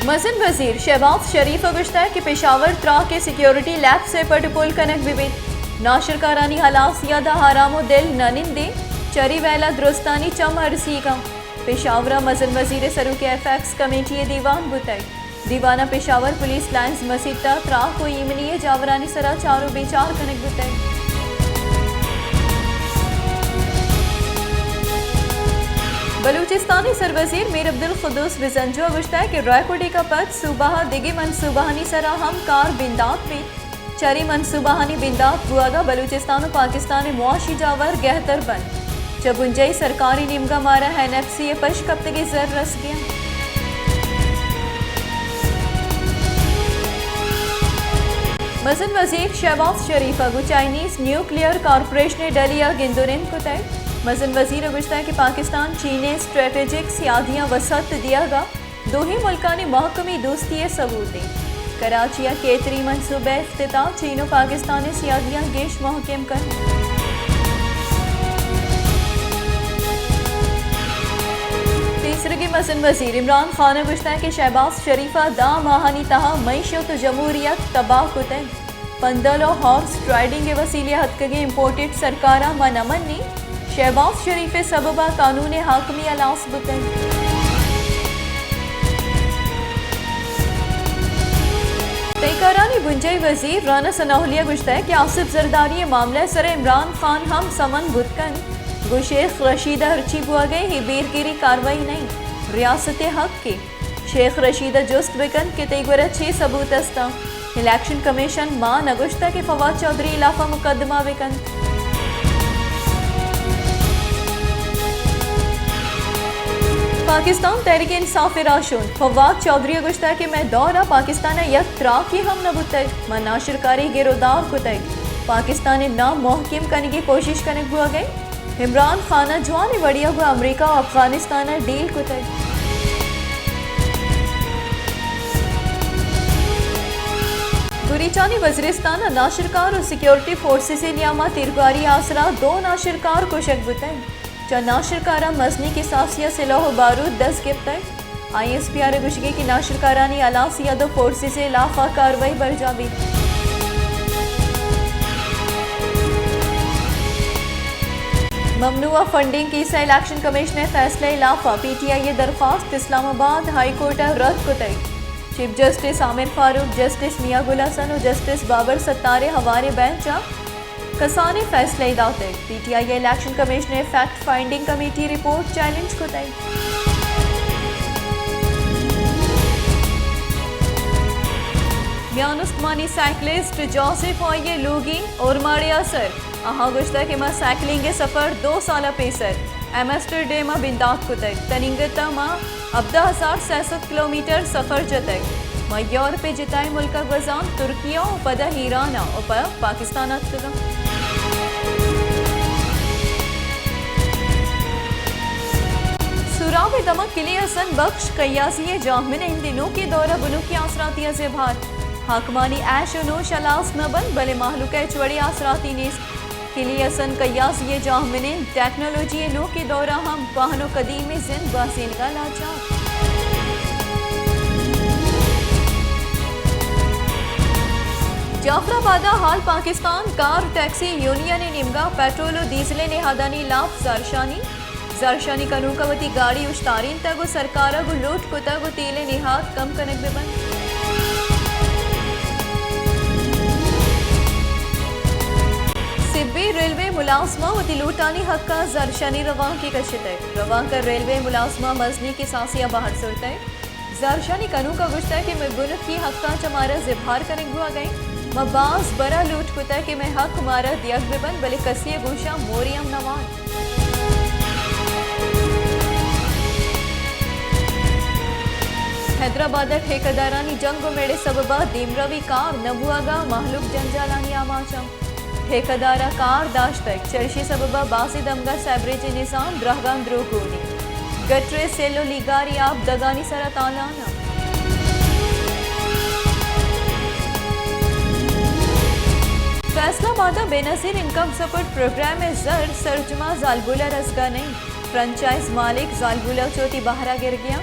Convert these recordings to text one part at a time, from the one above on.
मज़ीद वज़ीर शहबाज शरीफ गुश्ता कि पेशावर त्रा के सिक्योरिटी लैब से पटपुल कनक बिबिन नाशिर कारानी हालात यादा हरामो दिल ननिंदे चरी वैला दुरुस्तानी चम अरसी का पेशावरा मज़ीद वज़ीर सरू के FX कमेटी दीवान बुताई दीवाना पेशावर पुलिस लाइन्स मसीता त्रा को ईमनी जावरानी सरा चारों बेचार कनक बुताई बलूचिस्तानी सरवजीर मीर अब्दुल खुदूस विजंजो गुश्ता कि रायकोटी का पद सूबाहा दिगी मनसूबाहानी सरा हम कार बिंदात में चरी मनसूबाहानी बिंदात बुआगा बलूचिस्तान और पाकिस्तान मुआशी जावर गहतर बन चबुंजई सरकारी निमगा मारा है NFC पश कप्तगी जर रस गया मज़ीद वज़ीर शहबाज शरीफ अगु चाइनीज न्यूक्लियर कॉरपोरेशन डलिया गिंदुनिन को तय मज़ीद वज़ीर गुश्ता कि पाकिस्तान चीने स्ट्रेटेजिक सियादियाँ वसत दियागा दो ही मुल्कानी महकमी दोस्ती सबूत कराचिया केतरी मनसूबे इफ्तिता चीनो पाकिस्तानी सियादियाँ गेश महकम कर तीसरे की मज़ीद वज़ीर इमरान खान गुश्ता कि शहबाज शरीफा दा माहानी तहा मईशत जमहूरियत तबाह को तय पंदलो हॉर्स राइडिंग के वसीले हथकगे इम्पोर्टेड सरकारा मनमनी शहबाज शरीफ सबबा कानून हाकमी अलास बुतन तेकारानी बुंजई वजीर राना सनाहुलिया गुश्ता है कि आसिफ जरदारी मामले सर इमरान खान हम समन बुतकन गो शेख रशीदा हरची बुआ गए ही बेरगिरी कार्रवाई नहीं रियासत हक के शेख रशीदा जुस्त बिकन के तेगुरा 6 सबूत अस्ता इलेक्शन कमीशन मां नगुश्ता के फवाद चौधरी इलाफा मुकदमा बिकन पाकिस्तान तहरीक इंसाफ राशुन फवाद चौधरी गुश्ता कि मैं दौरा पाकिस्तान यक त्रा की हम नबुतक मैं नाशिरकारी गिरोदार को तक पाकिस्तान नाम मोहकिम करने की कोशिश करने हुआ गई इमरान खाना जवान बढ़िया हुआ अमेरिका और अफगानिस्तान डील को तक गुरीचानी वज़ीरिस्तान नाशिरकार और सिक्योरिटी फोर्सेस नियामा तिरगारी आसरा 2 नाशिरकार को शक बुतन चा नाशिरकारा मजनी की साफिया से लोह बारूद 10 गिरफ्तार ISPR गुशगे की नाशिरकारानी अलासिया दो फोर्सेस से लाफा कार्रवाई बढ़ जावी ममनुआ फंडिंग की सा इलेक्शन कमीशन फैसला लाफा PTI दरख्वास्त इस्लामाबाद हाई कोर्ट रद्द को तय chief justice Aamir Farooq justice Mian Gul Hassan और जस्टिस बाबर सत्तारे हवारे बेंच कसाने फैसले दाते PTI election commission fact finding committee report challenge को तय म्यान उस्मानी साइकिलिस्ट जोसेफ और लोगी और माड़े असर अहा गुश्ता के मां साइकिलिंग के सफर 2 साल पेसर एमस्टरडेम बिंदात को तय तनिंगता मां 11,066 किलोमीटर सफर जतक मां यूरोप जिताई मुल्क वजान तुर्किया और पदा ईराना और पाकिस्तान अतगा सुराब दमक किले हसन बख्श कयासी जामिन इन दिनों के दौरा बुनु की आसरातिया से भार हाकमानी ऐश नोश अलास न बन भले माहलुक चवड़ी आसराती नेस किले हसन कयासी जामिन टेक्नोलॉजी नो के दौरा हम वाहनों कदीम जिंद बासीन का लाचा जाफराबादा हाल पाकिस्तान कार टैक्सी यूनियन निमगा पेट्रोल और डीजल ने हादानी लाभ जारशानी कनूकवती गाड़ी उश्तारीन तगो सरकारा गो लूट को तगो तेले निहात कम कनक में बंद सिब्बी रेलवे मुलाजमा व दिलूटानी हक्का जारशानी रवां की कशित रवां कर रेलवे मुलाजमा मजनी की सासिया बाहर सुरता है जारशानी कनू का गुश्ता है कि मैं बुनत की हक्का चमारा जिभार करें हुआ गई मबास बरा लूट कुता कि मैं हक मारा दियक बिबन बले कसिए गोशा मोरियम नवाज हैदराबाद ठेकेदारानी जंग मेड़े सबबा दीमरवी कार नबुआगा महलूक जंजालानी आमाचम ठेकेदारा कार दाश्तक चर्शी सबबा बासी दमगा सैबरेज निजाम द्रहगान द्रोगोनी गट्रे सेलो लिगारी आप दगानी सरतालाना Faisalabad Benazir income support programme में सर्जमा जालबुला रसगा नहीं फ्रेंचाइज मालिक जालबुला चोटी बहरा गिर गया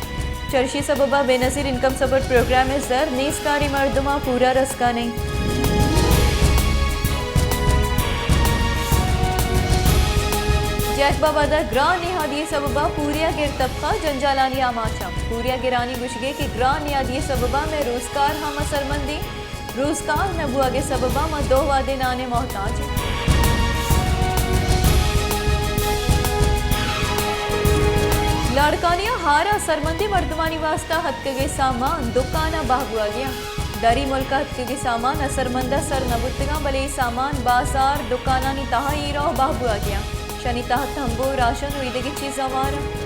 चर्ची सबबा बेनजीर इनकम सपोर्ट प्रोग्राम जर नेसकारी मर्दमा पूरा रसका नहीं। जैकबाबादा ग्रां निहादी सबबा पूरिया गिर तबका जंजालानी आमाचा पूरिया गिरानी गुशगे की ग्रां निहादी सबबा में रोजगार हम असरमंदी रोजगार नबुआ के सबबा में दो वादे नाने मोहताज। लड़कानिया हारा सरमंदी मर्दमानी वास्ता हत्के सामान दुकाना बाहुआ गया दरी मुल्क हत्के सामान असरमंदा सर नबुतगा बले सामान बाजार दुकाना नी तहा हीरो बाहुआ गया शनि तहत हमबो राशन हुई चीज हमारा